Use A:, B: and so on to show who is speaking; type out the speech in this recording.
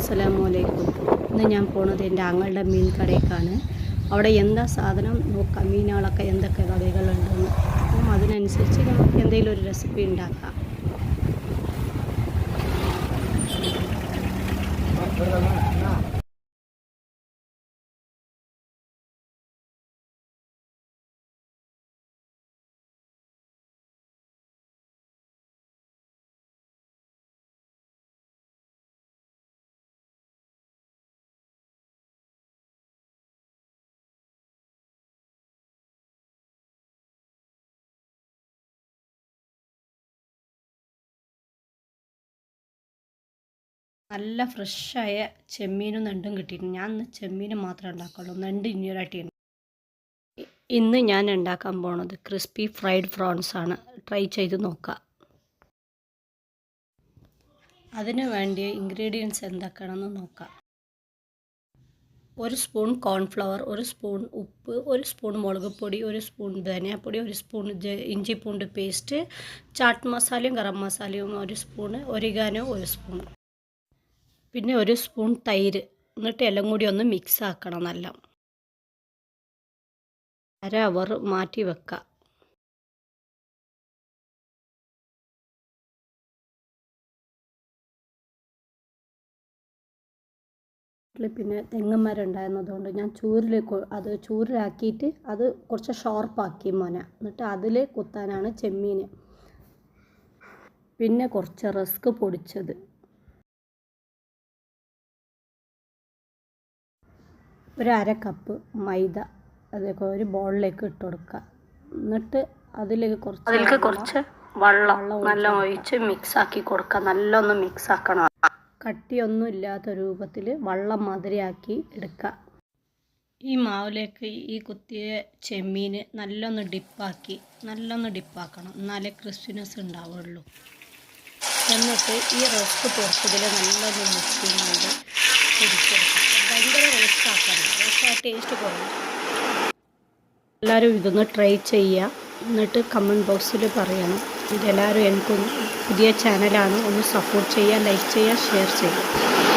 A: അസ്സലാമലൈക്കും. ഇന്ന് ഞാൻ പോണത് എൻ്റെ ആങ്ങളുടെ മീൻ കടയിലേക്കാണ്. അവിടെ എന്താ സാധനം നോക്കാം, മീനുകളൊക്കെ എന്തൊക്കെ കറികളുണ്ടെന്ന്. അപ്പം അതിനനുസരിച്ച് നമുക്ക് എന്തെങ്കിലും ഒരു റെസിപ്പി ഉണ്ടാക്കാം. നല്ല ഫ്രഷായ ചെമ്മീനും നണ്ടും കിട്ടിയിട്ടുണ്ട്. ഞാൻ ഇന്ന് ചെമ്മീൻ മാത്രമേ ഉണ്ടാക്കുള്ളൂ, നണ്ട് ഇനിയൊരാട്ടിയുണ്ട്. ഇന്ന് ഞാൻ ഉണ്ടാക്കാൻ പോണത് ക്രിസ്പി ഫ്രൈഡ് പ്രോൺസ് ആണ്. ട്രൈ ചെയ്ത് നോക്കാം. അതിന് വേണ്ടിയ ഇൻഗ്രീഡിയൻസ് എന്തൊക്കെയാണെന്ന് നോക്കാം. 1 സ്പൂൺ കോൺഫ്ലവർ, 1 സ്പൂൺ ഉപ്പ്, 1 സ്പൂൺ മുളക് പൊടി, 1 സ്പൂൺ ധനിയാപ്പൊടി, 1 സ്പൂൺ ഇഞ്ചി പൂണ്ട് പേസ്റ്റ്, ചാട്ട് മസാലയും ഗരം മസാലയും 1 സ്പൂൺ, ഒരിഗാനോ 1 സ്പൂൺ, പിന്നെ 1 സ്പൂൺ തൈര്. എന്നിട്ട് എല്ലാം കൂടി ഒന്ന് മിക്സ് ആക്കണം. നല്ല 1/2 അവർ മാറ്റി വെക്കാം. പിന്നെ തെങ്ങന്മാരം ഉണ്ടായിരുന്നതുകൊണ്ട് ഞാൻ ചൂരിലാക്കിയിട്ട് അത് കുറച്ച് ഷാർപ്പാക്കി എന്നിട്ട് അതിൽ കുത്താനാണ് ചെമ്മീൻ. പിന്നെ കുറച്ച് റസ്ക് പൊടിച്ചത്, ഒരു 1/2 കപ്പ് മൈദ അതൊക്കെ ഒരു ബൗളിലേക്ക് ഇട്ട് കൊടുക്കുക. എന്നിട്ട് അതിലേക്ക് കുറച്ച് വെള്ളം നല്ല ഒഴിച്ച് മിക്സാക്കി കൊടുക്കുക. നല്ലൊന്ന് മിക്സ് ആക്കണം. കട്ടിയൊന്നും ഇല്ലാത്ത രൂപത്തിൽ വെള്ളം മാതിരിയാക്കി എടുക്കുക. ഈ മാവിലേക്ക് ഈ കുത്തിയ ചെമ്മീൻ നല്ലൊന്ന് ഡിപ്പാക്കണം. എന്നാലേ ക്രിസ്പിനെസ് ഉണ്ടാവുള്ളൂ. എന്നിട്ട് ഈ റസ്ക് പൊടിച്ചതിൽ നല്ലൊന്ന് മുക്കിക്കൊണ്ട് പൊടിച്ചെടുക്കാം. ഭയങ്കര റോസ്റ്റ് ആക്കണം, റോസ്റ്റ് ടേസ്റ്റ് കുറയും. എല്ലാവരും ഇതൊന്ന് ട്രൈ ചെയ്യുക. എന്നിട്ട് കമൻറ്റ് ബോക്സിൽ പറയണം. ഇതെല്ലാവരും എനിക്കൊന്ന് പുതിയ ചാനലാണ്, ഒന്ന് സപ്പോർട്ട് ചെയ്യുക, ലൈക്ക് ചെയ്യുക, ഷെയർ ചെയ്യുക.